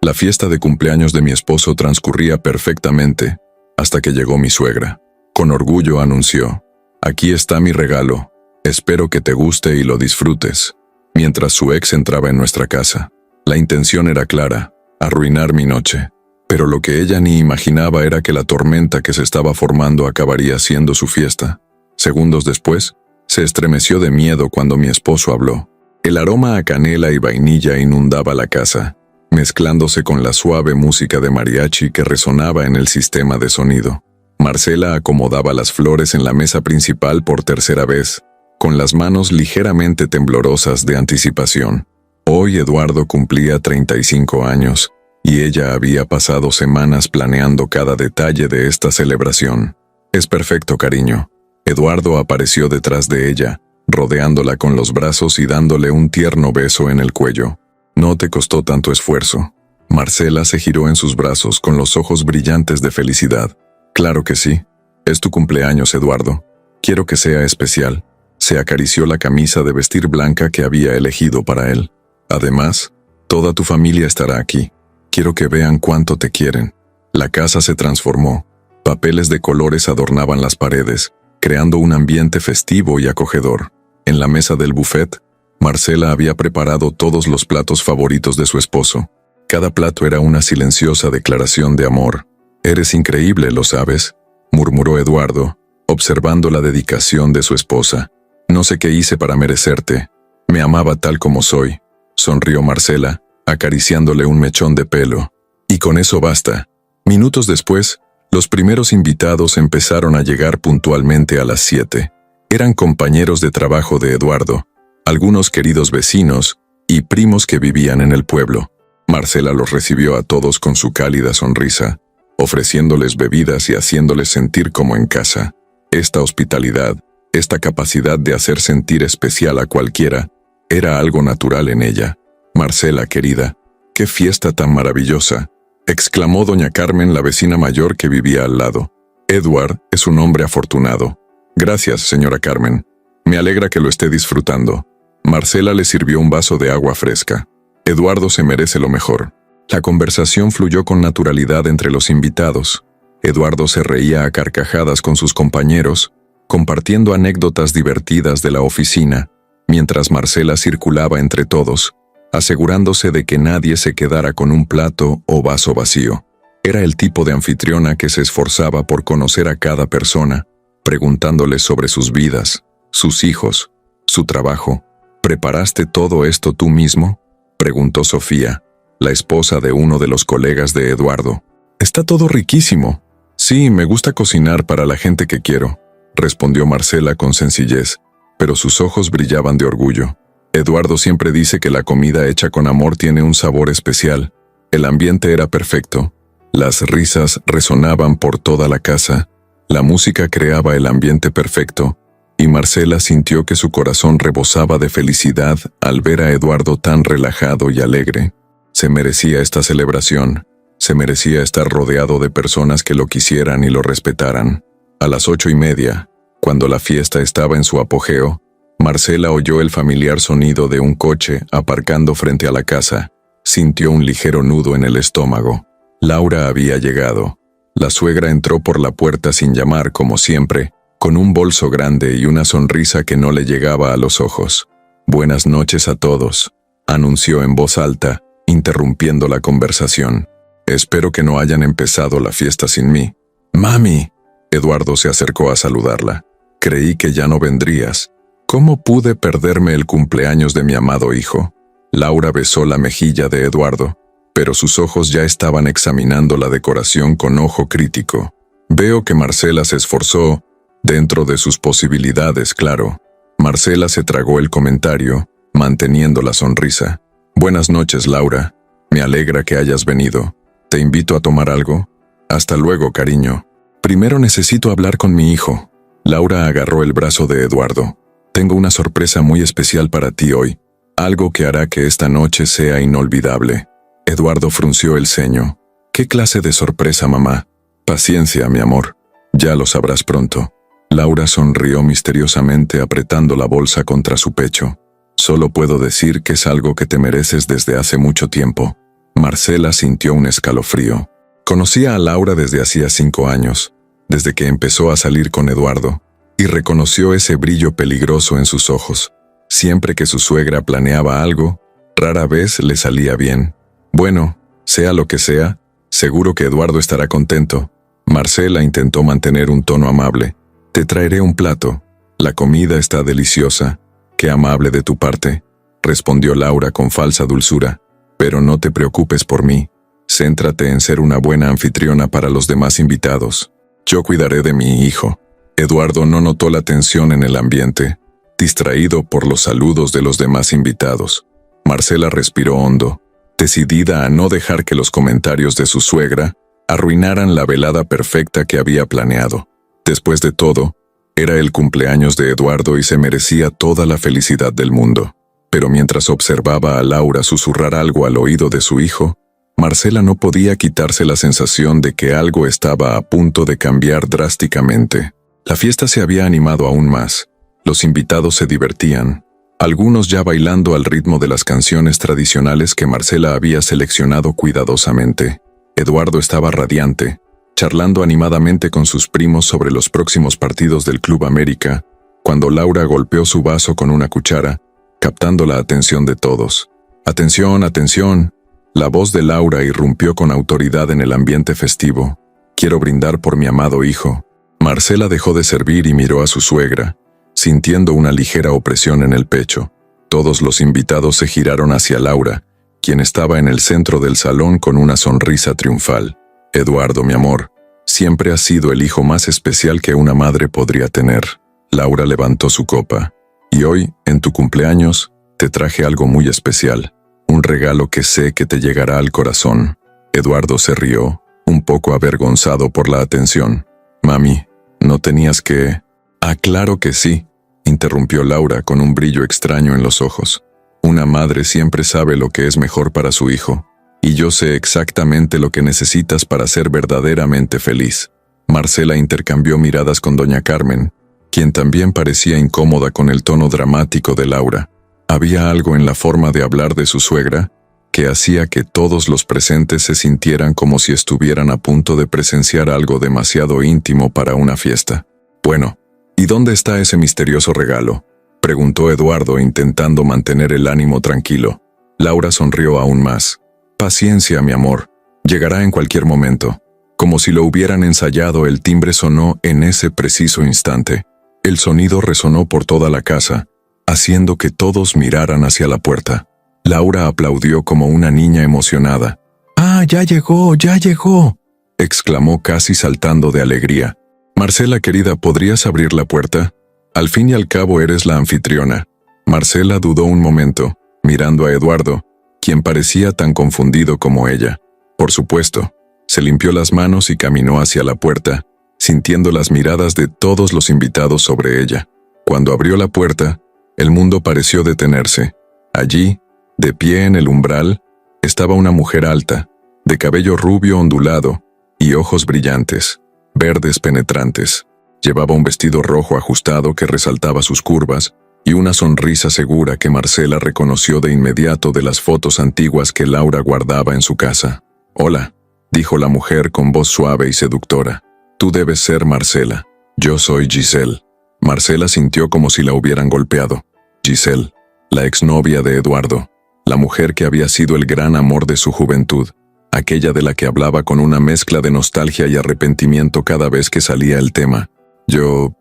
La fiesta de cumpleaños de mi esposo transcurría perfectamente, hasta que llegó mi suegra. Con orgullo anunció: «Aquí está mi regalo. Espero que te guste y lo disfrutes», mientras su ex entraba en nuestra casa. La intención era clara: arruinar mi noche. Pero lo que ella ni imaginaba era que la tormenta que se estaba formando acabaría siendo su fiesta. Segundos después, se estremeció de miedo cuando mi esposo habló. El aroma a canela y vainilla inundaba la casa, mezclándose con la suave música de mariachi que resonaba en el sistema de sonido. Marcela acomodaba las flores en la mesa principal por tercera vez, con las manos ligeramente temblorosas de anticipación. Hoy Eduardo cumplía 35 años, y ella había pasado semanas planeando cada detalle de esta celebración. «Es perfecto, cariño». Eduardo apareció detrás de ella, rodeándola con los brazos y dándole un tierno beso en el cuello. «No te costó tanto esfuerzo». Marcela se giró en sus brazos con los ojos brillantes de felicidad. «Claro que sí. Es tu cumpleaños, Eduardo. Quiero que sea especial». Se acarició la camisa de vestir blanca que había elegido para él. «Además, toda tu familia estará aquí. Quiero que vean cuánto te quieren». La casa se transformó. Papeles de colores adornaban las paredes, creando un ambiente festivo y acogedor. En la mesa del buffet, Marcela había preparado todos los platos favoritos de su esposo. Cada plato era una silenciosa declaración de amor. «Eres increíble, ¿lo sabes?», murmuró Eduardo, observando la dedicación de su esposa. «No sé qué hice para merecerte. Me amaba tal como soy», sonrió Marcela, acariciándole un mechón de pelo. «Y con eso basta». Minutos después, los primeros invitados empezaron a llegar puntualmente a las 7. Eran compañeros de trabajo de Eduardo, algunos queridos vecinos y primos que vivían en el pueblo. Marcela los recibió a todos con su cálida sonrisa, ofreciéndoles bebidas y haciéndoles sentir como en casa. Esta hospitalidad, esta capacidad de hacer sentir especial a cualquiera, era algo natural en ella. «Marcela, querida, qué fiesta tan maravillosa», exclamó doña Carmen, la vecina mayor que vivía al lado. «Edward es un hombre afortunado». «Gracias, señora Carmen. Me alegra que lo esté disfrutando». Marcela le sirvió un vaso de agua fresca. «Eduardo se merece lo mejor». La conversación fluyó con naturalidad entre los invitados. Eduardo se reía a carcajadas con sus compañeros, compartiendo anécdotas divertidas de la oficina, mientras Marcela circulaba entre todos, asegurándose de que nadie se quedara con un plato o vaso vacío. Era el tipo de anfitriona que se esforzaba por conocer a cada persona, preguntándoles sobre sus vidas, sus hijos, su trabajo. «¿Preparaste todo esto tú mismo?», preguntó Sofía, la esposa de uno de los colegas de Eduardo. «Está todo riquísimo». «Sí, me gusta cocinar para la gente que quiero», respondió Marcela con sencillez, pero sus ojos brillaban de orgullo. «Eduardo siempre dice que la comida hecha con amor tiene un sabor especial». El ambiente era perfecto. Las risas resonaban por toda la casa. La música creaba el ambiente perfecto, y Marcela sintió que su corazón rebosaba de felicidad al ver a Eduardo tan relajado y alegre. Se merecía esta celebración. Se merecía estar rodeado de personas que lo quisieran y lo respetaran. A las 8:30, cuando la fiesta estaba en su apogeo, Marcela oyó el familiar sonido de un coche aparcando frente a la casa. Sintió un ligero nudo en el estómago. Laura había llegado. La suegra entró por la puerta sin llamar, como siempre, con un bolso grande y una sonrisa que no le llegaba a los ojos. «Buenas noches a todos», anunció en voz alta, interrumpiendo la conversación. «Espero que no hayan empezado la fiesta sin mí». «Mami», Eduardo se acercó a saludarla. «Creí que ya no vendrías. ¿Cómo pude perderme el cumpleaños de mi amado hijo?». Laura besó la mejilla de Eduardo, pero sus ojos ya estaban examinando la decoración con ojo crítico. «Veo que Marcela se esforzó, dentro de sus posibilidades, claro». Marcela se tragó el comentario, manteniendo la sonrisa. «Buenas noches, Laura. Me alegra que hayas venido. ¿Te invito a tomar algo?». «Hasta luego, cariño. Primero necesito hablar con mi hijo». Laura agarró el brazo de Eduardo. «Tengo una sorpresa muy especial para ti hoy. Algo que hará que esta noche sea inolvidable». Eduardo frunció el ceño. «¿Qué clase de sorpresa, mamá?». «Paciencia, mi amor. Ya lo sabrás pronto». Laura sonrió misteriosamente apretando la bolsa contra su pecho. «Solo puedo decir que es algo que te mereces desde hace mucho tiempo». Marcela sintió un escalofrío. Conocía a Laura desde hacía 5 años, desde que empezó a salir con Eduardo, y reconoció ese brillo peligroso en sus ojos. Siempre que su suegra planeaba algo, rara vez le salía bien. Bueno, sea lo que sea, seguro que Eduardo estará contento. Marcela intentó mantener un tono amable. Te traeré un plato. La comida está deliciosa. Qué amable de tu parte, respondió Laura con falsa dulzura. Pero no te preocupes por mí. Céntrate en ser una buena anfitriona para los demás invitados. Yo cuidaré de mi hijo. Eduardo no notó la tensión en el ambiente, distraído por los saludos de los demás invitados. Marcela respiró hondo, decidida a no dejar que los comentarios de su suegra arruinaran la velada perfecta que había planeado. Después de todo, era el cumpleaños de Eduardo y se merecía toda la felicidad del mundo. Pero mientras observaba a Laura susurrar algo al oído de su hijo, Marcela no podía quitarse la sensación de que algo estaba a punto de cambiar drásticamente. La fiesta se había animado aún más. Los invitados se divertían, algunos ya bailando al ritmo de las canciones tradicionales que Marcela había seleccionado cuidadosamente. Eduardo estaba radiante, charlando animadamente con sus primos sobre los próximos partidos del Club América, cuando Laura golpeó su vaso con una cuchara, captando la atención de todos. «¡Atención, atención!». La voz de Laura irrumpió con autoridad en el ambiente festivo. «Quiero brindar por mi amado hijo». Marcela dejó de servir y miró a su suegra, sintiendo una ligera opresión en el pecho. Todos los invitados se giraron hacia Laura, quien estaba en el centro del salón con una sonrisa triunfal. «Eduardo, mi amor, siempre has sido el hijo más especial que una madre podría tener». Laura levantó su copa. «Y hoy, en tu cumpleaños, te traje algo muy especial, un regalo que sé que te llegará al corazón». Eduardo se rió, un poco avergonzado por la atención. «Mami, no tenías que...». «Ah, claro que sí», interrumpió Laura con un brillo extraño en los ojos. «Una madre siempre sabe lo que es mejor para su hijo, y yo sé exactamente lo que necesitas para ser verdaderamente feliz». Marcela intercambió miradas con doña Carmen, quien también parecía incómoda con el tono dramático de Laura. Había algo en la forma de hablar de su suegra que hacía que todos los presentes se sintieran como si estuvieran a punto de presenciar algo demasiado íntimo para una fiesta. «Bueno, ¿y dónde está ese misterioso regalo?», preguntó Eduardo intentando mantener el ánimo tranquilo. Laura sonrió aún más. «Paciencia, mi amor. Llegará en cualquier momento». Como si lo hubieran ensayado, el timbre sonó en ese preciso instante. El sonido resonó por toda la casa, haciendo que todos miraran hacia la puerta. Laura aplaudió como una niña emocionada. «¡Ah, ya llegó, ya llegó!», exclamó casi saltando de alegría. «Marcela, querida, ¿podrías abrir la puerta? Al fin y al cabo eres la anfitriona». Marcela dudó un momento, mirando a Eduardo, quien parecía tan confundido como ella. Por supuesto, se limpió las manos y caminó hacia la puerta, sintiendo las miradas de todos los invitados sobre ella. Cuando abrió la puerta, el mundo pareció detenerse. Allí, de pie en el umbral, estaba una mujer alta, de cabello rubio ondulado y ojos brillantes, verdes penetrantes. Llevaba un vestido rojo ajustado que resaltaba sus curvas y una sonrisa segura que Marcela reconoció de inmediato de las fotos antiguas que Laura guardaba en su casa. «Hola», dijo la mujer con voz suave y seductora. «Tú debes ser Marcela. Yo soy Giselle». Marcela sintió como si la hubieran golpeado. Giselle, la exnovia de Eduardo, la mujer que había sido el gran amor de su juventud, aquella de la que hablaba con una mezcla de nostalgia y arrepentimiento cada vez que salía el tema. Yo,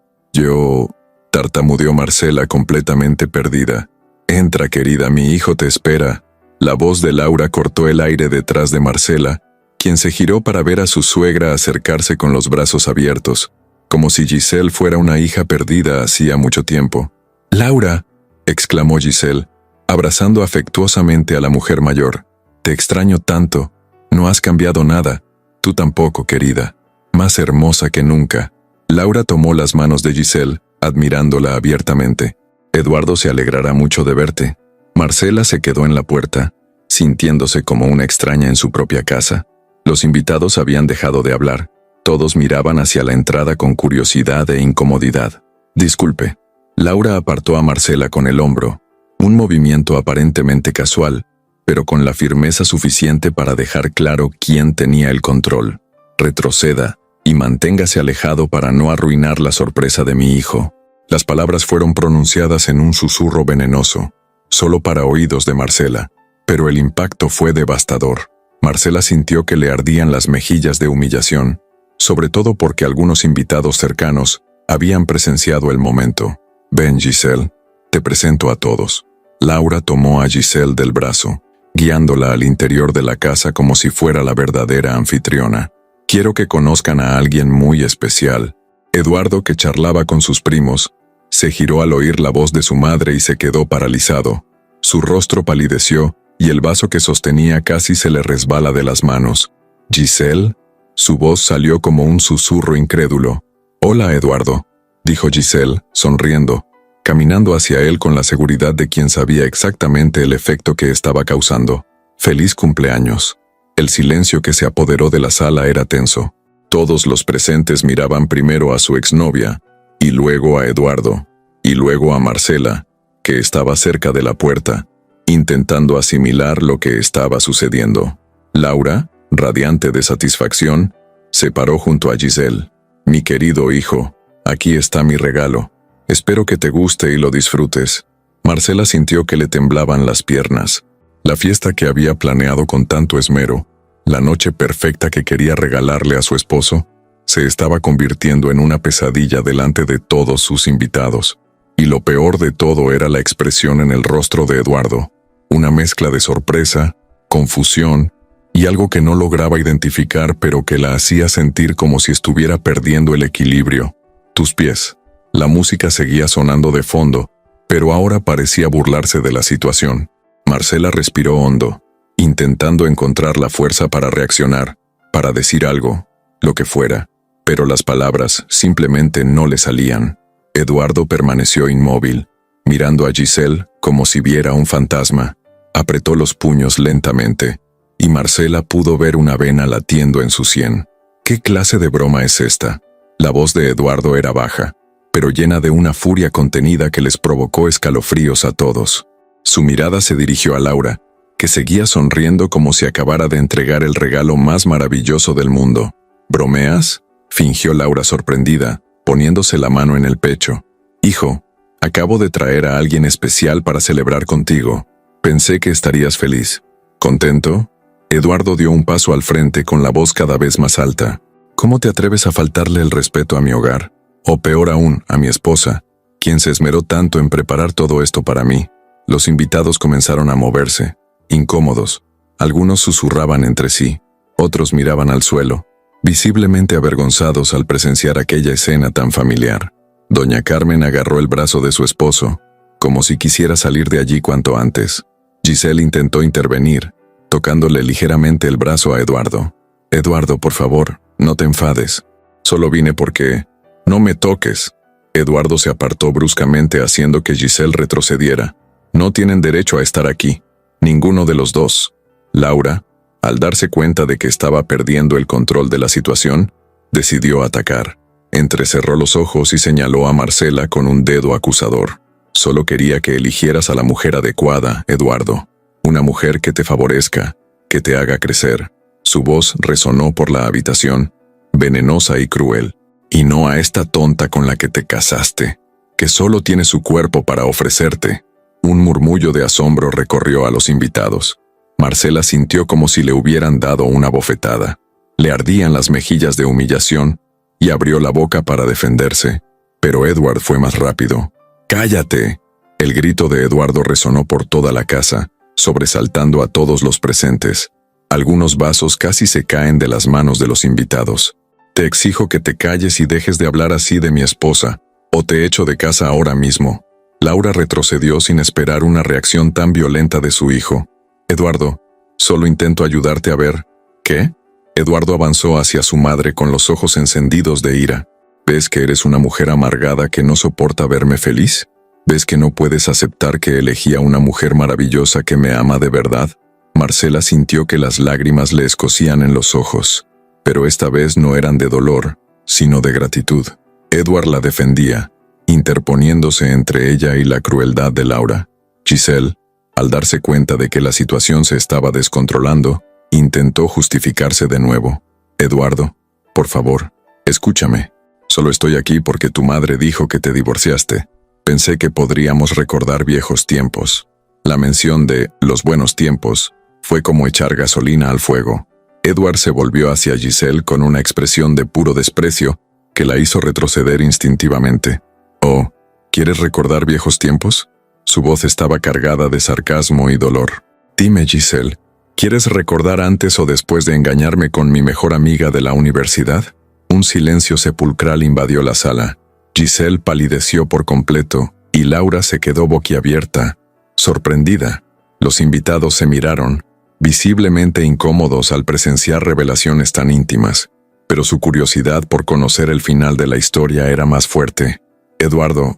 tartamudeó Marcela completamente perdida. «Entra, querida, mi hijo te espera». La voz de Laura cortó el aire detrás de Marcela, quien se giró para ver a su suegra acercarse con los brazos abiertos, como si Giselle fuera una hija perdida hacía mucho tiempo. «Laura», exclamó Giselle, abrazando afectuosamente a la mujer mayor. «Te extraño tanto. No has cambiado nada. Tú tampoco, querida. Más hermosa que nunca». Laura tomó las manos de Giselle, admirándola abiertamente. «Eduardo se alegrará mucho de verte». Marcela se quedó en la puerta, sintiéndose como una extraña en su propia casa. Los invitados habían dejado de hablar. Todos miraban hacia la entrada con curiosidad e incomodidad. «Disculpe». Laura apartó a Marcela con el hombro, un movimiento aparentemente casual, pero con la firmeza suficiente para dejar claro quién tenía el control. Retroceda y manténgase alejado para no arruinar la sorpresa de mi hijo. Las palabras fueron pronunciadas en un susurro venenoso, solo para oídos de Marcela, pero el impacto fue devastador. Marcela sintió que le ardían las mejillas de humillación, sobre todo porque algunos invitados cercanos habían presenciado el momento. «Ven, Giselle, te presento a todos». Laura tomó a Giselle del brazo, guiándola al interior de la casa como si fuera la verdadera anfitriona. «Quiero que conozcan a alguien muy especial». Eduardo, que charlaba con sus primos, se giró al oír la voz de su madre y se quedó paralizado. Su rostro palideció y el vaso que sostenía casi se le resbala de las manos. «¿Giselle?» Su voz salió como un susurro incrédulo. «Hola, Eduardo», dijo Giselle, sonriendo, caminando hacia él con la seguridad de quien sabía exactamente el efecto que estaba causando. «Feliz cumpleaños». El silencio que se apoderó de la sala era tenso. Todos los presentes miraban primero a su exnovia, y luego a Eduardo, y luego a Marcela, que estaba cerca de la puerta, intentando asimilar lo que estaba sucediendo. Laura, radiante de satisfacción, se paró junto a Giselle. «Mi querido hijo, aquí está mi regalo. Espero que te guste y lo disfrutes». Marcela sintió que le temblaban las piernas. La fiesta que había planeado con tanto esmero, la noche perfecta que quería regalarle a su esposo, se estaba convirtiendo en una pesadilla delante de todos sus invitados. Y lo peor de todo era la expresión en el rostro de Eduardo, una mezcla de sorpresa, confusión y algo que no lograba identificar pero que la hacía sentir como si estuviera perdiendo el equilibrio. «Tus pies». La música seguía sonando de fondo, pero ahora parecía burlarse de la situación. Marcela respiró hondo, intentando encontrar la fuerza para reaccionar, para decir algo, lo que fuera, pero las palabras simplemente no le salían. Eduardo permaneció inmóvil, mirando a Giselle como si viera un fantasma. Apretó los puños lentamente, y Marcela pudo ver una vena latiendo en su sien. ¿Qué clase de broma es esta? La voz de Eduardo era baja, pero llena de una furia contenida que les provocó escalofríos a todos. Su mirada se dirigió a Laura, que seguía sonriendo como si acabara de entregar el regalo más maravilloso del mundo. «¿Bromeas?», fingió Laura sorprendida, poniéndose la mano en el pecho. «Hijo, acabo de traer a alguien especial para celebrar contigo. Pensé que estarías feliz». «¿Contento?». Eduardo dio un paso al frente con la voz cada vez más alta. «¿Cómo te atreves a faltarle el respeto a mi hogar? O peor aún, a mi esposa, quien se esmeró tanto en preparar todo esto para mí». Los invitados comenzaron a moverse, incómodos. Algunos susurraban entre sí, otros miraban al suelo, visiblemente avergonzados al presenciar aquella escena tan familiar. Doña Carmen agarró el brazo de su esposo, como si quisiera salir de allí cuanto antes. Giselle intentó intervenir, tocándole ligeramente el brazo a Eduardo. «Eduardo, por favor, no te enfades. Solo vine porque...». «No me toques». Eduardo se apartó bruscamente haciendo que Giselle retrocediera. «No tienen derecho a estar aquí. Ninguno de los dos». Laura, al darse cuenta de que estaba perdiendo el control de la situación, decidió atacar. Entrecerró los ojos y señaló a Marcela con un dedo acusador. «Solo quería que eligieras a la mujer adecuada, Eduardo. Una mujer que te favorezca, que te haga crecer». Su voz resonó por la habitación, venenosa y cruel. «Y no a esta tonta con la que te casaste, que solo tiene su cuerpo para ofrecerte». Un murmullo de asombro recorrió a los invitados. Marcela sintió como si le hubieran dado una bofetada. Le ardían las mejillas de humillación y abrió la boca para defenderse, pero Edward fue más rápido. «¡Cállate!». El grito de Eduardo resonó por toda la casa, sobresaltando a todos los presentes. Algunos vasos casi se caen de las manos de los invitados. «Te exijo que te calles y dejes de hablar así de mi esposa, o te echo de casa ahora mismo». Laura retrocedió sin esperar una reacción tan violenta de su hijo. «Eduardo, solo intento ayudarte a ver». «¿Qué?». Eduardo avanzó hacia su madre con los ojos encendidos de ira. «¿Ves que eres una mujer amargada que no soporta verme feliz? ¿Ves que no puedes aceptar que elegí a una mujer maravillosa que me ama de verdad?». Marcela sintió que las lágrimas le escocían en los ojos, pero esta vez no eran de dolor, sino de gratitud. Edward la defendía, interponiéndose entre ella y la crueldad de Laura. «Giselle, Al darse cuenta de que la situación se estaba descontrolando, intentó justificarse de nuevo. Eduardo, por favor, escúchame. Solo estoy aquí porque tu madre dijo que te divorciaste. Pensé que podríamos recordar viejos tiempos. La mención de los buenos tiempos fue como echar gasolina al fuego. Edward se volvió hacia Giselle con una expresión de puro desprecio que la hizo retroceder instintivamente. Oh, ¿quieres recordar viejos tiempos? Su voz estaba cargada de sarcasmo y dolor. Dime, Giselle, ¿quieres recordar antes o después de engañarme con mi mejor amiga de la universidad? Un silencio sepulcral invadió la sala. Giselle palideció por completo y Laura se quedó boquiabierta, sorprendida. Los invitados se miraron, visiblemente incómodos al presenciar revelaciones tan íntimas, pero su curiosidad por conocer el final de la historia era más fuerte. Eduardo,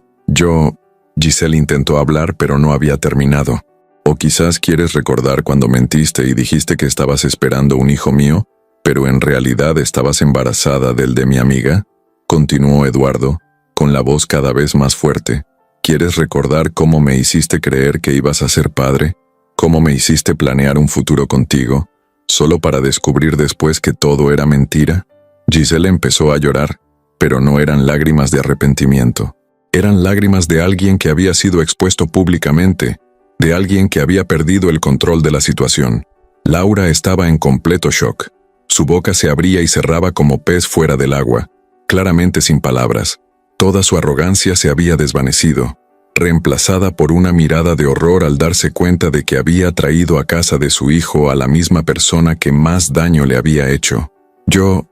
Giselle intentó hablar, pero no había terminado. O quizás quieres recordar cuando mentiste y dijiste que estabas esperando un hijo mío, pero en realidad estabas embarazada del de mi amiga, continuó Eduardo, con la voz cada vez más fuerte. ¿Quieres recordar cómo me hiciste creer que ibas a ser padre? ¿Cómo me hiciste planear un futuro contigo, solo para descubrir después que todo era mentira? Giselle empezó a llorar, pero no eran lágrimas de arrepentimiento. Eran lágrimas de alguien que había sido expuesto públicamente, de alguien que había perdido el control de la situación. Laura estaba en completo shock. Su boca se abría y cerraba como pez fuera del agua, claramente sin palabras. Toda su arrogancia se había desvanecido, reemplazada por una mirada de horror al darse cuenta de que había traído a casa de su hijo a la misma persona que más daño le había hecho. Yo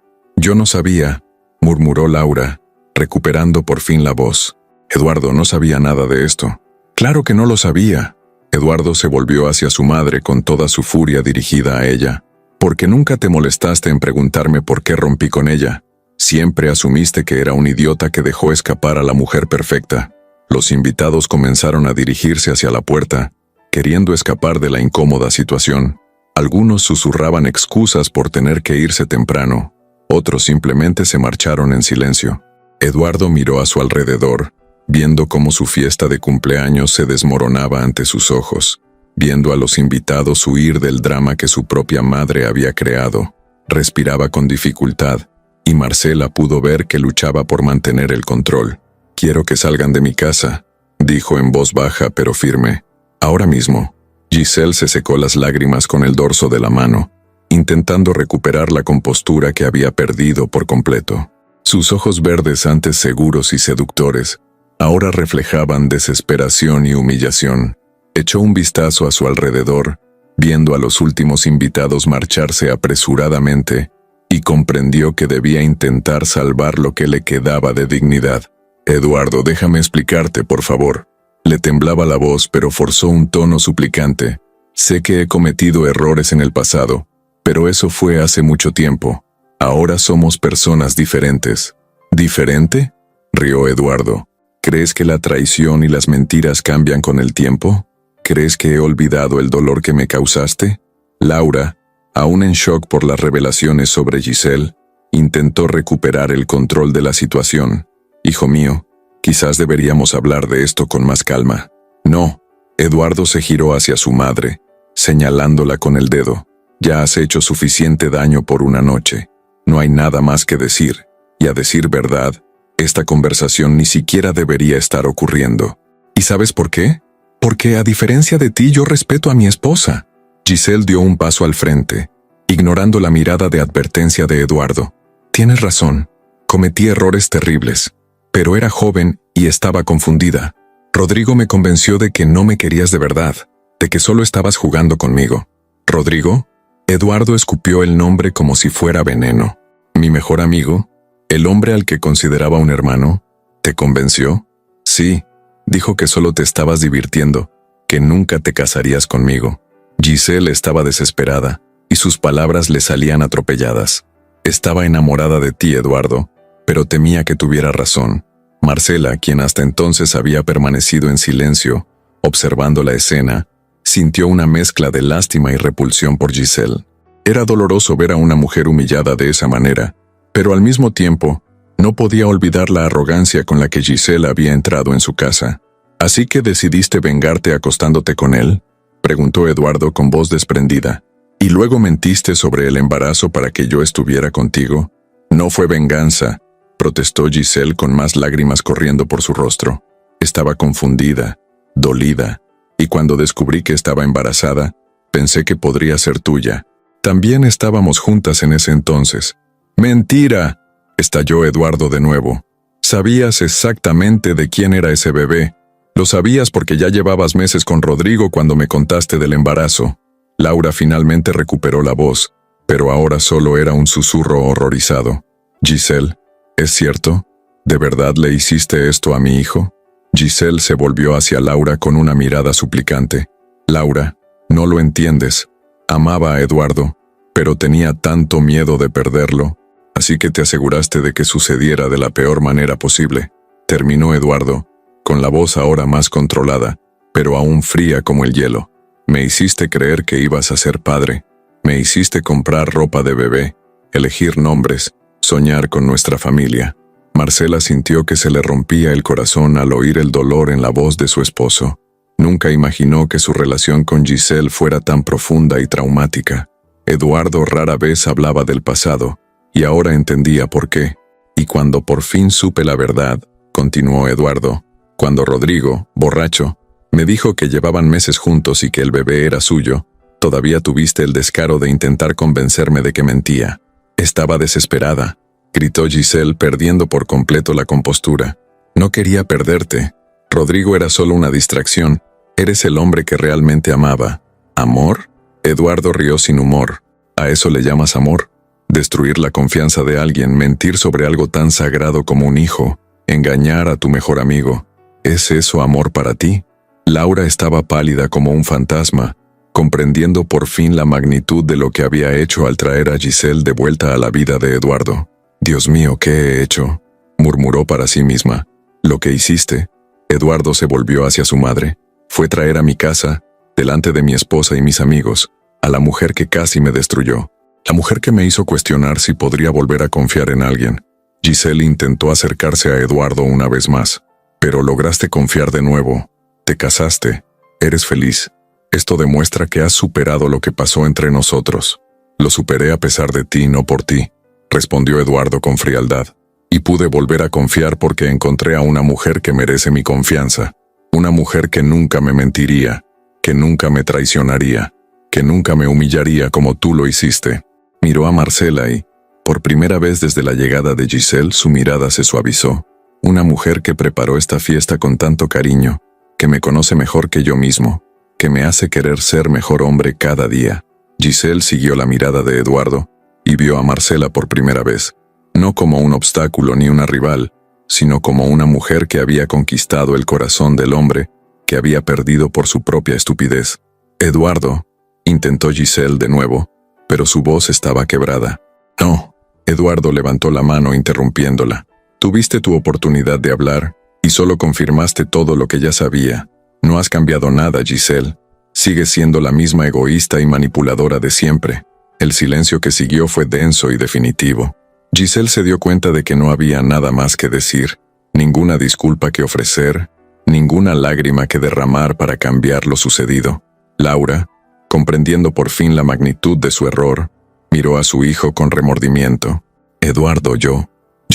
no sabía, murmuró Laura, recuperando por fin la voz. Eduardo no sabía nada de esto. Claro que no lo sabía. Eduardo se volvió hacia su madre con toda su furia dirigida a ella. Porque nunca te molestaste en preguntarme por qué rompí con ella. Siempre asumiste que era un idiota que dejó escapar a la mujer perfecta. Los invitados comenzaron a dirigirse hacia la puerta, queriendo escapar de la incómoda situación. Algunos susurraban excusas por tener que irse temprano. Otros simplemente se marcharon en silencio. Eduardo miró a su alrededor, viendo cómo su fiesta de cumpleaños se desmoronaba ante sus ojos, viendo a los invitados huir del drama que su propia madre había creado. Respiraba con dificultad, y Marcela pudo ver que luchaba por mantener el control. «Quiero que salgan de mi casa», dijo en voz baja pero firme. «Ahora mismo». Giselle se secó las lágrimas con el dorso de la mano, intentando recuperar la compostura que había perdido por completo. Sus ojos verdes, antes seguros y seductores, ahora reflejaban desesperación y humillación. Echó un vistazo a su alrededor, viendo a los últimos invitados marcharse apresuradamente, y comprendió que debía intentar salvar lo que le quedaba de dignidad. «Eduardo, déjame explicarte, por favor». Le temblaba la voz, pero forzó un tono suplicante. «Sé que he cometido errores en el pasado, pero eso fue hace mucho tiempo. Ahora somos personas diferentes». «¿Diferente?», rió Eduardo. «¿Crees que la traición y las mentiras cambian con el tiempo? ¿Crees que he olvidado el dolor que me causaste?» Laura, aún en shock por las revelaciones sobre Giselle, intentó recuperar el control de la situación. «Hijo mío, quizás deberíamos hablar de esto con más calma». «No». Eduardo se giró hacia su madre, señalándola con el dedo. «Ya has hecho suficiente daño por una noche. No hay nada más que decir. Y a decir verdad, esta conversación ni siquiera debería estar ocurriendo». «¿Y sabes por qué? Porque a diferencia de ti yo respeto a mi esposa». Giselle dio un paso al frente, ignorando la mirada de advertencia de Eduardo. «Tienes razón. Cometí errores terribles. Pero era joven y estaba confundida. Rodrigo me convenció de que no me querías de verdad, de que solo estabas jugando conmigo». «¿Rodrigo?». Eduardo escupió el nombre como si fuera veneno. «¿Mi mejor amigo? ¿El hombre al que consideraba un hermano? ¿Te convenció?». «Sí, dijo que solo te estabas divirtiendo, que nunca te casarías conmigo». Giselle estaba desesperada, y sus palabras le salían atropelladas. «Estaba enamorada de ti, Eduardo, pero temía que tuviera razón». Marcela, quien hasta entonces había permanecido en silencio, observando la escena, sintió una mezcla de lástima y repulsión por Giselle. Era doloroso ver a una mujer humillada de esa manera, pero al mismo tiempo, no podía olvidar la arrogancia con la que Giselle había entrado en su casa. «¿Así que decidiste vengarte acostándote con él?», preguntó Eduardo con voz desprendida. ¿Y luego mentiste sobre el embarazo para que yo estuviera contigo? No fue venganza, protestó Giselle con más lágrimas corriendo por su rostro. Estaba confundida, dolida, y cuando descubrí que estaba embarazada, pensé que podría ser tuya. También estábamos juntas en ese entonces. ¡Mentira!, estalló Eduardo de nuevo. Sabías exactamente de quién era ese bebé. Lo sabías porque ya llevabas meses con Rodrigo cuando me contaste del embarazo. Laura finalmente recuperó la voz, pero ahora solo era un susurro horrorizado. Giselle, ¿es cierto? ¿De verdad le hiciste esto a mi hijo? Giselle se volvió hacia Laura con una mirada suplicante. Laura, no lo entiendes. Amaba a Eduardo, pero tenía tanto miedo de perderlo, así que te aseguraste de que sucediera de la peor manera posible. Terminó Eduardo, con la voz ahora más controlada, pero aún fría como el hielo. Me hiciste creer que ibas a ser padre. Me hiciste comprar ropa de bebé, elegir nombres, soñar con nuestra familia. Marcela sintió que se le rompía el corazón al oír el dolor en la voz de su esposo. Nunca imaginó que su relación con Giselle fuera tan profunda y traumática. Eduardo rara vez hablaba del pasado, y ahora entendía por qué. Y cuando por fin supe la verdad, continuó Eduardo, cuando Rodrigo, borracho, me dijo que llevaban meses juntos y que el bebé era suyo, todavía tuviste el descaro de intentar convencerme de que mentía. Estaba desesperada, gritó Giselle perdiendo por completo la compostura. No quería perderte. Rodrigo era solo una distracción. Eres el hombre que realmente amaba. ¿Amor? Eduardo rió sin humor. ¿A eso le llamas amor? Destruir la confianza de alguien, mentir sobre algo tan sagrado como un hijo, engañar a tu mejor amigo. ¿Es eso amor para ti? Laura estaba pálida como un fantasma, comprendiendo por fin la magnitud de lo que había hecho al traer a Giselle de vuelta a la vida de Eduardo. «Dios mío, ¿qué he hecho?», murmuró para sí misma. «Lo que hiciste», Eduardo se volvió hacia su madre, «fue traer a mi casa, delante de mi esposa y mis amigos, a la mujer que casi me destruyó, la mujer que me hizo cuestionar si podría volver a confiar en alguien». Giselle intentó acercarse a Eduardo una vez más. «Pero lograste confiar de nuevo. Te casaste. Eres feliz. Esto demuestra que has superado lo que pasó entre nosotros». «Lo superé a pesar de ti, no por ti», respondió Eduardo con frialdad. «Y pude volver a confiar porque encontré a una mujer que merece mi confianza. Una mujer que nunca me mentiría, que nunca me traicionaría, que nunca me humillaría como tú lo hiciste». Miró a Marcela y, por primera vez desde la llegada de Giselle, su mirada se suavizó. Una mujer que preparó esta fiesta con tanto cariño, que me conoce mejor que yo mismo, que me hace querer ser mejor hombre cada día. Giselle siguió la mirada de Eduardo y vio a Marcela por primera vez, no como un obstáculo ni una rival, sino como una mujer que había conquistado el corazón del hombre que había perdido por su propia estupidez. «Eduardo», intentó Giselle de nuevo, pero su voz estaba quebrada. «No», Eduardo levantó la mano interrumpiéndola. «Tuviste tu oportunidad de hablar y solo confirmaste todo lo que ya sabía. No has cambiado nada, Giselle. Sigues siendo la misma egoísta y manipuladora de siempre». El silencio que siguió fue denso y definitivo. Giselle se dio cuenta de que no había nada más que decir, ninguna disculpa que ofrecer, ninguna lágrima que derramar para cambiar lo sucedido. Laura, comprendiendo por fin la magnitud de su error, miró a su hijo con remordimiento. «Eduardo, yo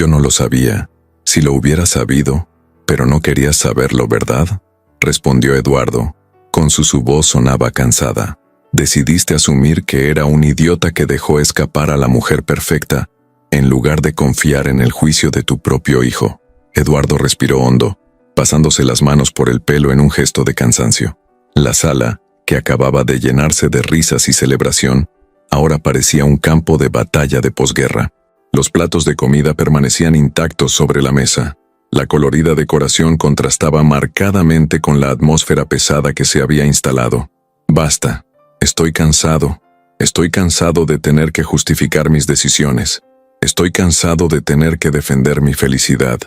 no lo sabía. Si lo hubiera sabido, pero no querías saberlo, ¿verdad?», respondió Eduardo. Con su voz sonaba cansada. «Decidiste asumir que era un idiota que dejó escapar a la mujer perfecta, en lugar de confiar en el juicio de tu propio hijo». Eduardo respiró hondo, pasándose las manos por el pelo en un gesto de cansancio. La sala, que acababa de llenarse de risas y celebración, ahora parecía un campo de batalla de posguerra. Los platos de comida permanecían intactos sobre la mesa. La colorida decoración contrastaba marcadamente con la atmósfera pesada que se había instalado. «Basta. Estoy cansado. Estoy cansado de tener que justificar mis decisiones. Estoy cansado de tener que defender mi felicidad.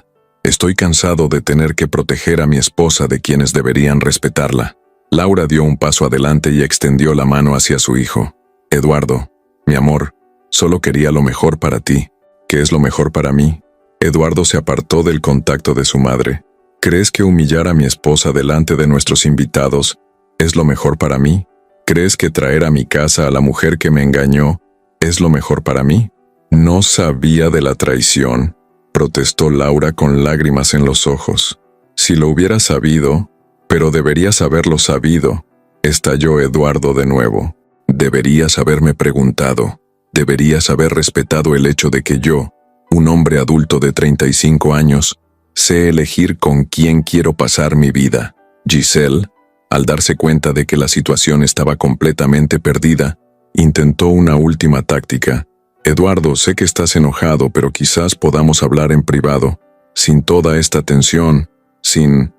Estoy cansado de tener que proteger a mi esposa de quienes deberían respetarla». Laura dio un paso adelante y extendió la mano hacia su hijo. «Eduardo, mi amor, solo quería lo mejor para ti. ¿Qué es lo mejor para mí?». Eduardo se apartó del contacto de su madre. «¿Crees que humillar a mi esposa delante de nuestros invitados es lo mejor para mí?». ¿Crees que traer a mi casa a la mujer que me engañó es lo mejor para mí? No sabía de la traición, protestó Laura con lágrimas en los ojos. Si lo hubiera sabido, pero deberías haberlo sabido, estalló Eduardo de nuevo. Deberías haberme preguntado, deberías haber respetado el hecho de que yo, un hombre adulto de 35 años, sé elegir con quién quiero pasar mi vida. Giselle, al darse cuenta de que la situación estaba completamente perdida, intentó una última táctica. Eduardo, sé que estás enojado, pero quizás podamos hablar en privado, sin toda esta tensión, sin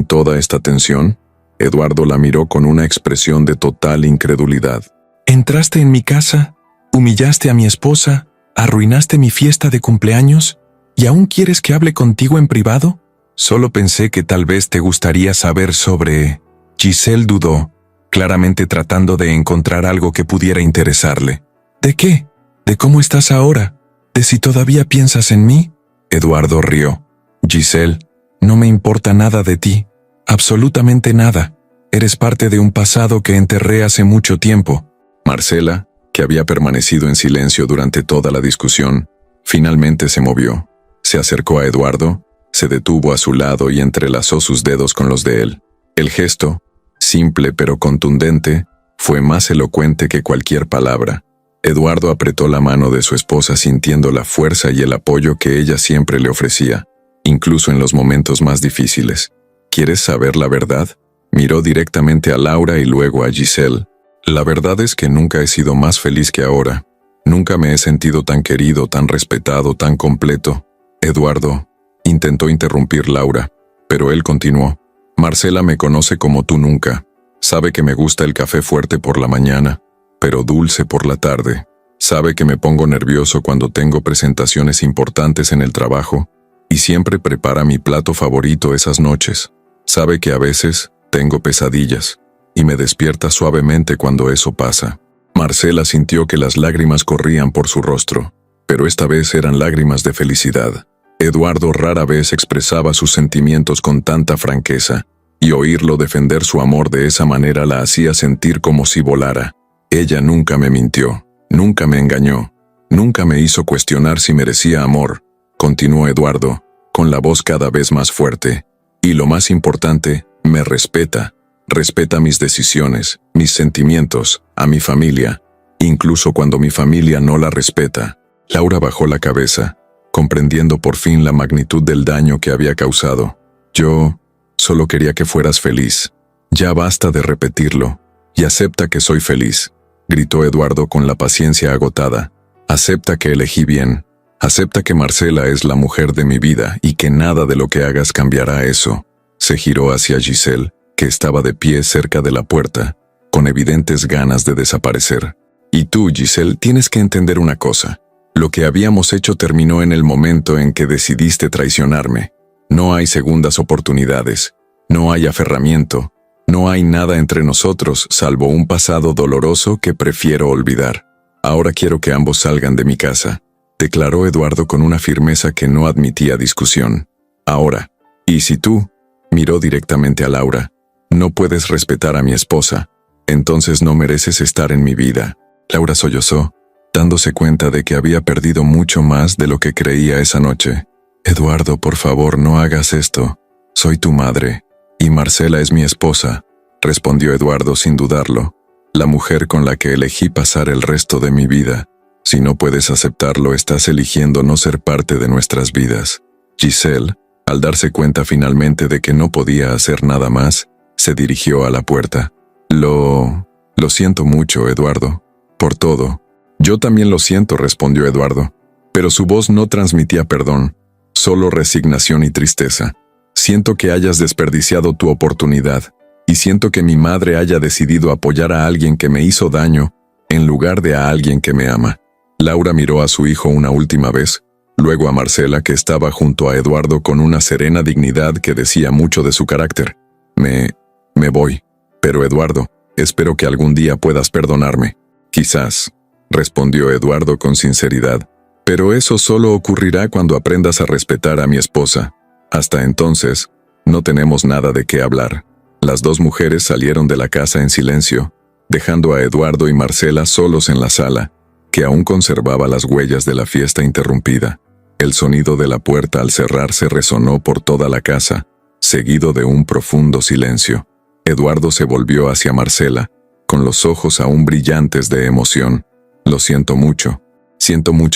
toda esta tensión. Eduardo la miró con una expresión de total incredulidad. ¿Entraste en mi casa? ¿Humillaste a mi esposa? ¿Arruinaste mi fiesta de cumpleaños? ¿Y aún quieres que hable contigo en privado? Solo pensé que tal vez te gustaría saber sobre... Giselle dudó, claramente tratando de encontrar algo que pudiera interesarle. ¿De qué? ¿De cómo estás ahora? ¿De si todavía piensas en mí? Eduardo rió. Giselle, no me importa nada de ti. Absolutamente nada. Eres parte de un pasado que enterré hace mucho tiempo. Marcela, que había permanecido en silencio durante toda la discusión, finalmente se movió. Se acercó a Eduardo, se detuvo a su lado y entrelazó sus dedos con los de él. El gesto, simple pero contundente, fue más elocuente que cualquier palabra. Eduardo apretó la mano de su esposa sintiendo la fuerza y el apoyo que ella siempre le ofrecía, incluso en los momentos más difíciles. ¿Quieres saber la verdad? Miró directamente a Laura y luego a Giselle. La verdad es que nunca he sido más feliz que ahora. Nunca me he sentido tan querido, tan respetado, tan completo. Eduardo, intentó interrumpir Laura, pero él continuó. Marcela me conoce como tú nunca. Sabe que me gusta el café fuerte por la mañana, pero dulce por la tarde. Sabe que me pongo nervioso cuando tengo presentaciones importantes en el trabajo, y siempre prepara mi plato favorito esas noches. Sabe que a veces tengo pesadillas, y me despierta suavemente cuando eso pasa. Marcela sintió que las lágrimas corrían por su rostro, pero esta vez eran lágrimas de felicidad. Eduardo rara vez expresaba sus sentimientos con tanta franqueza, y oírlo defender su amor de esa manera la hacía sentir como si volara. Ella nunca me mintió, nunca me engañó, nunca me hizo cuestionar si merecía amor, continuó Eduardo, con la voz cada vez más fuerte. Y lo más importante, me respeta. Respeta mis decisiones, mis sentimientos, a mi familia, incluso cuando mi familia no la respeta. Laura bajó la cabeza, comprendiendo por fin la magnitud del daño que había causado. Yo solo quería que fueras feliz. Ya basta de repetirlo, y acepta que soy feliz, gritó Eduardo con la paciencia agotada. Acepta que elegí bien. Acepta que Marcela es la mujer de mi vida y que nada de lo que hagas cambiará eso. Se giró hacia Giselle, que estaba de pie cerca de la puerta, con evidentes ganas de desaparecer. Y tú, Giselle, tienes que entender una cosa. Lo que habíamos hecho terminó en el momento en que decidiste traicionarme. No hay segundas oportunidades, no hay aferramiento, no hay nada entre nosotros salvo un pasado doloroso que prefiero olvidar. Ahora quiero que ambos salgan de mi casa, declaró Eduardo con una firmeza que no admitía discusión. Ahora, y si tú, miró directamente a Laura, no puedes respetar a mi esposa, entonces no mereces estar en mi vida. Laura sollozó, dándose cuenta de que había perdido mucho más de lo que creía esa noche. Eduardo, por favor, no hagas esto. Soy tu madre, y Marcela es mi esposa, respondió Eduardo sin dudarlo, la mujer con la que elegí pasar el resto de mi vida. Si no puedes aceptarlo, estás eligiendo no ser parte de nuestras vidas. Giselle, al darse cuenta finalmente de que no podía hacer nada más, se dirigió a la puerta. Lo siento mucho, Eduardo, por todo. Yo también lo siento, respondió Eduardo, pero su voz no transmitía perdón, solo resignación y tristeza. Siento que hayas desperdiciado tu oportunidad, y siento que mi madre haya decidido apoyar a alguien que me hizo daño, en lugar de a alguien que me ama. Laura miró a su hijo una última vez, luego a Marcela, que estaba junto a Eduardo con una serena dignidad que decía mucho de su carácter. Me voy. Pero Eduardo, espero que algún día puedas perdonarme. Quizás, respondió Eduardo con sinceridad, pero eso solo ocurrirá cuando aprendas a respetar a mi esposa. Hasta entonces, no tenemos nada de qué hablar. Las dos mujeres salieron de la casa en silencio, dejando a Eduardo y Marcela solos en la sala, que aún conservaba las huellas de la fiesta interrumpida. El sonido de la puerta al cerrarse resonó por toda la casa, seguido de un profundo silencio. Eduardo se volvió hacia Marcela, con los ojos aún brillantes de emoción. Lo siento mucho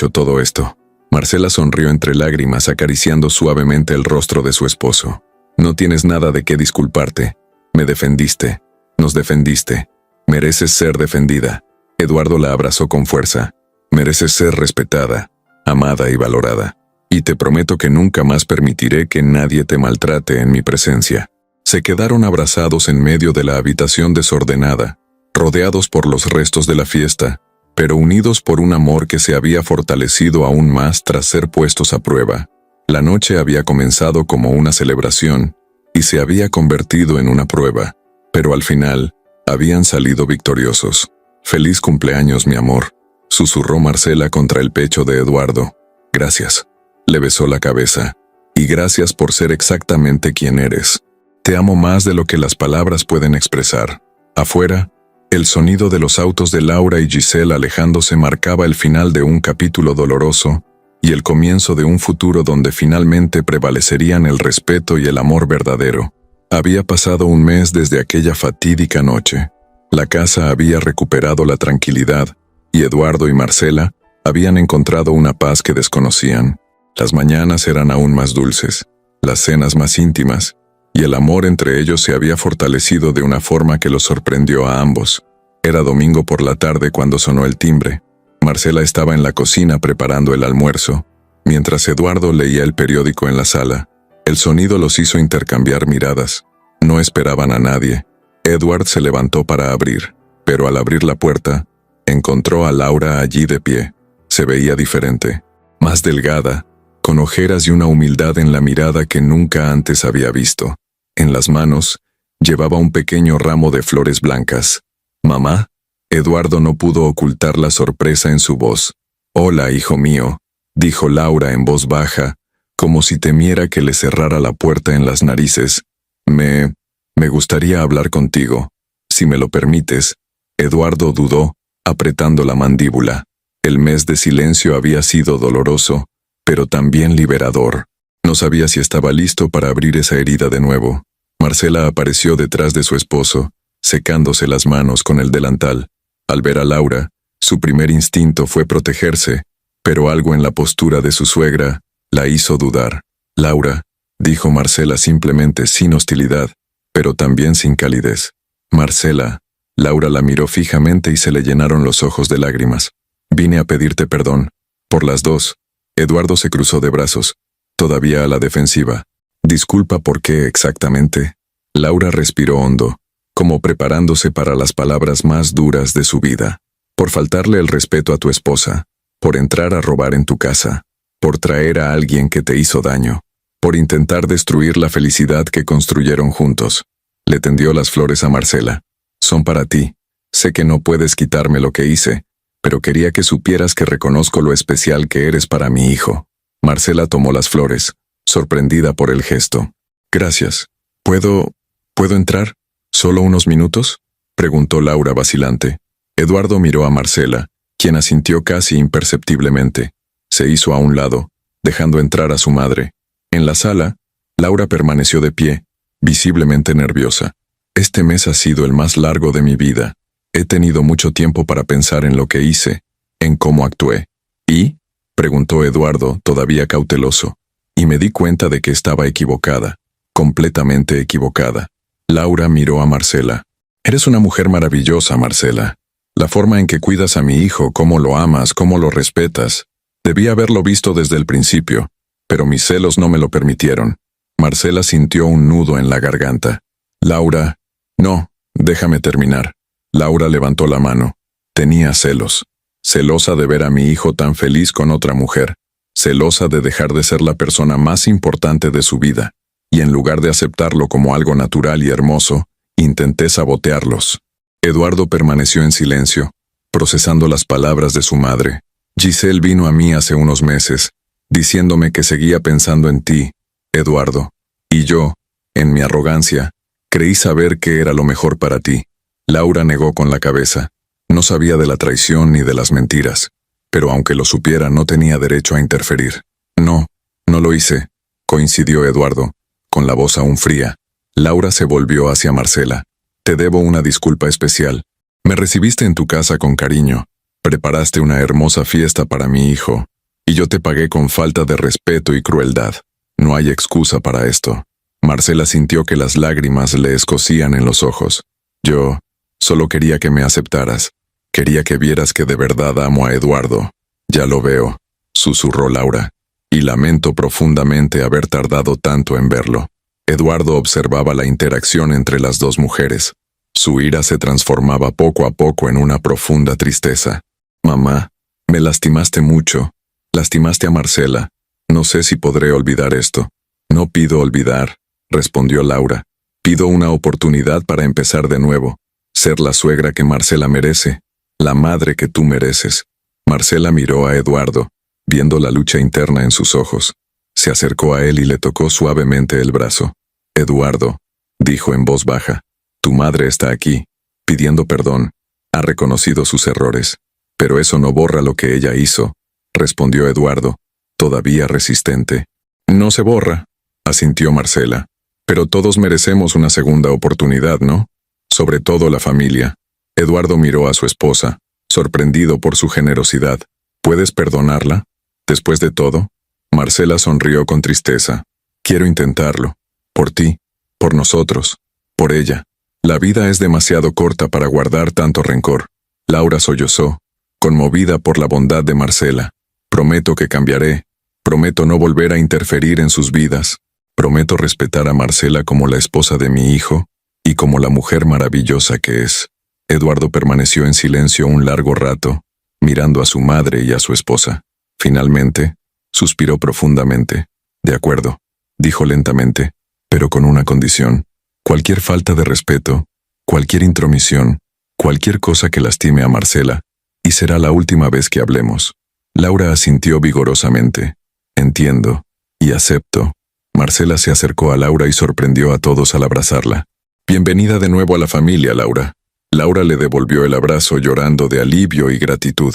todo esto. Marcela sonrió entre lágrimas, acariciando suavemente el rostro de su esposo. No tienes nada de qué disculparte. Me defendiste. Nos defendiste. Mereces ser defendida. Eduardo la abrazó con fuerza. Mereces ser respetada, amada y valorada. Y te prometo que nunca más permitiré que nadie te maltrate en mi presencia. Se quedaron abrazados en medio de la habitación desordenada, rodeados por los restos de la fiesta, pero unidos por un amor que se había fortalecido aún más tras ser puestos a prueba. La noche había comenzado como una celebración y se había convertido en una prueba, pero al final habían salido victoriosos. «Feliz cumpleaños, mi amor», susurró Marcela contra el pecho de Eduardo. «Gracias», le besó la cabeza, «y gracias por ser exactamente quien eres. Te amo más de lo que las palabras pueden expresar». Afuera, el sonido de los autos de Laura y Giselle alejándose marcaba el final de un capítulo doloroso y el comienzo de un futuro donde finalmente prevalecerían el respeto y el amor verdadero. Había pasado un mes desde aquella fatídica noche. La casa había recuperado la tranquilidad y Eduardo y Marcela habían encontrado una paz que desconocían. Las mañanas eran aún más dulces, las cenas más íntimas, y el amor entre ellos se había fortalecido de una forma que los sorprendió a ambos. Era domingo por la tarde cuando sonó el timbre. Marcela estaba en la cocina preparando el almuerzo, mientras Eduardo leía el periódico en la sala. El sonido los hizo intercambiar miradas. No esperaban a nadie. Edward se levantó para abrir, pero al abrir la puerta, encontró a Laura allí de pie. Se veía diferente, más delgada, con ojeras y una humildad en la mirada que nunca antes había visto. En las manos, llevaba un pequeño ramo de flores blancas. «¿Mamá?» Eduardo no pudo ocultar la sorpresa en su voz. «Hola, hijo mío», dijo Laura en voz baja, como si temiera que le cerrara la puerta en las narices. Me gustaría hablar contigo. Si me lo permites». Eduardo dudó, apretando la mandíbula. El mes de silencio había sido doloroso, pero también liberador. No sabía si estaba listo para abrir esa herida de nuevo. Marcela apareció detrás de su esposo, secándose las manos con el delantal. Al ver a Laura, su primer instinto fue protegerse, pero algo en la postura de su suegra la hizo dudar. «Laura», dijo Marcela simplemente sin hostilidad, pero también sin calidez. «Marcela». Laura la miró fijamente y se le llenaron los ojos de lágrimas. «Vine a pedirte perdón. Por las dos». Eduardo se cruzó de brazos, todavía a la defensiva. «Disculpa, ¿por qué exactamente?» Laura respiró hondo, como preparándose para las palabras más duras de su vida. «Por faltarle el respeto a tu esposa, por entrar a robar en tu casa, por traer a alguien que te hizo daño, por intentar destruir la felicidad que construyeron juntos». Le tendió las flores a Marcela. «Son para ti. Sé que no puedes quitarme lo que hice, pero quería que supieras que reconozco lo especial que eres para mi hijo». Marcela tomó las flores, sorprendida por el gesto. «Gracias. ¿Puedo entrar? ¿Solo unos minutos?», preguntó Laura vacilante. Eduardo miró a Marcela, quien asintió casi imperceptiblemente. Se hizo a un lado, dejando entrar a su madre. En la sala, Laura permaneció de pie, visiblemente nerviosa. «Este mes ha sido el más largo de mi vida. He tenido mucho tiempo para pensar en lo que hice, en cómo actué». «¿Y?», preguntó Eduardo, todavía cauteloso. «Y me di cuenta de que estaba equivocada, completamente equivocada». Laura miró a Marcela. «Eres una mujer maravillosa, Marcela. La forma en que cuidas a mi hijo, cómo lo amas, cómo lo respetas. Debí haberlo visto desde el principio, pero mis celos no me lo permitieron». Marcela sintió un nudo en la garganta. «Laura, no, déjame terminar». Laura levantó la mano. Tenía celos. Celosa de ver a mi hijo tan feliz con otra mujer. Celosa de dejar de ser la persona más importante de su vida. Y en lugar de aceptarlo como algo natural y hermoso, intenté sabotearlos. Eduardo permaneció en silencio, procesando las palabras de su madre. «Giselle vino a mí hace unos meses, diciéndome que seguía pensando en ti, Eduardo. Y yo, en mi arrogancia, creí saber que era lo mejor para ti. Laura negó con la cabeza. No sabía de la traición ni de las mentiras, pero aunque lo supiera no tenía derecho a interferir. No, no lo hice, coincidió Eduardo, con la voz aún fría. Laura se volvió hacia Marcela. Te debo una disculpa especial. Me recibiste en tu casa con cariño, preparaste una hermosa fiesta para mi hijo, y yo te pagué con falta de respeto y crueldad. No hay excusa para esto. Marcela sintió que las lágrimas le escocían en los ojos. Yo solo quería que me aceptaras. Quería que vieras que de verdad amo a Eduardo. Ya lo veo, susurró Laura, y lamento profundamente haber tardado tanto en verlo. Eduardo observaba la interacción entre las dos mujeres. Su ira se transformaba poco a poco en una profunda tristeza. Mamá, me lastimaste mucho. Lastimaste a Marcela. No sé si podré olvidar esto. No pido olvidar, respondió Laura. Pido una oportunidad para empezar de nuevo. Ser la suegra que Marcela merece. La madre que tú mereces. Marcela miró a Eduardo, viendo la lucha interna en sus ojos. Se acercó a él y le tocó suavemente el brazo. Eduardo, dijo en voz baja, tu madre está aquí, pidiendo perdón. Ha reconocido sus errores. Pero eso no borra lo que ella hizo, respondió Eduardo, todavía resistente. No se borra, asintió Marcela. Pero todos merecemos una segunda oportunidad, ¿no? Sobre todo la familia. Eduardo miró a su esposa, sorprendido por su generosidad. ¿Puedes perdonarla? Después de todo, Marcela sonrió con tristeza. Quiero intentarlo. Por ti, por nosotros, por ella. La vida es demasiado corta para guardar tanto rencor. Laura sollozó, conmovida por la bondad de Marcela. Prometo que cambiaré. Prometo no volver a interferir en sus vidas. Prometo respetar a Marcela como la esposa de mi hijo y como la mujer maravillosa que es. Eduardo permaneció en silencio un largo rato, mirando a su madre y a su esposa. Finalmente, suspiró profundamente. De acuerdo, dijo lentamente, pero con una condición. Cualquier falta de respeto, cualquier intromisión, cualquier cosa que lastime a Marcela, y será la última vez que hablemos. Laura asintió vigorosamente. Entiendo, y acepto. Marcela se acercó a Laura y sorprendió a todos al abrazarla. Bienvenida de nuevo a la familia, Laura. Laura le devolvió el abrazo llorando de alivio y gratitud.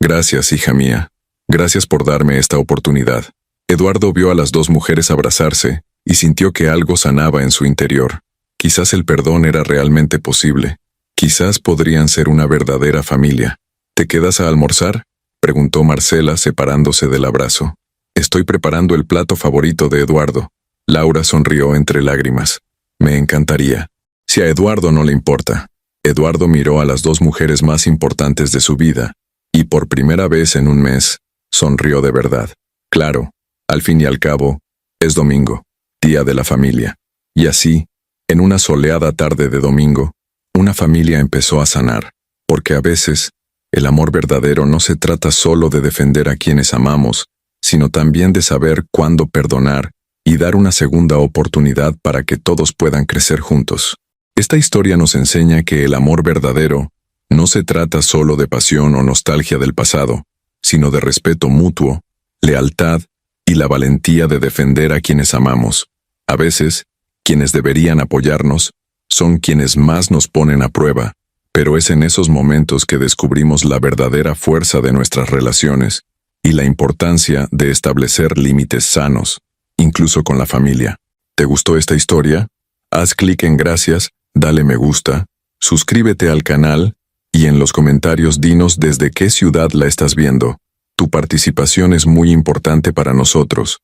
Gracias, hija mía. Gracias por darme esta oportunidad. Eduardo vio a las dos mujeres abrazarse y sintió que algo sanaba en su interior. Quizás el perdón era realmente posible. Quizás podrían ser una verdadera familia. ¿Te quedas a almorzar?, preguntó Marcela separándose del abrazo. Estoy preparando el plato favorito de Eduardo. Laura sonrió entre lágrimas. Me encantaría. Si a Eduardo no le importa. Eduardo miró a las dos mujeres más importantes de su vida, y por primera vez en un mes, sonrió de verdad. Claro, al fin y al cabo, es domingo, día de la familia. Y así, en una soleada tarde de domingo, una familia empezó a sanar, porque a veces, el amor verdadero no se trata solo de defender a quienes amamos, sino también de saber cuándo perdonar y dar una segunda oportunidad para que todos puedan crecer juntos. Esta historia nos enseña que el amor verdadero no se trata solo de pasión o nostalgia del pasado, sino de respeto mutuo, lealtad y la valentía de defender a quienes amamos. A veces, quienes deberían apoyarnos son quienes más nos ponen a prueba, pero es en esos momentos que descubrimos la verdadera fuerza de nuestras relaciones y la importancia de establecer límites sanos, incluso con la familia. ¿Te gustó esta historia? Haz clic en gracias, dale me gusta, suscríbete al canal y en los comentarios dinos desde qué ciudad la estás viendo. Tu participación es muy importante para nosotros.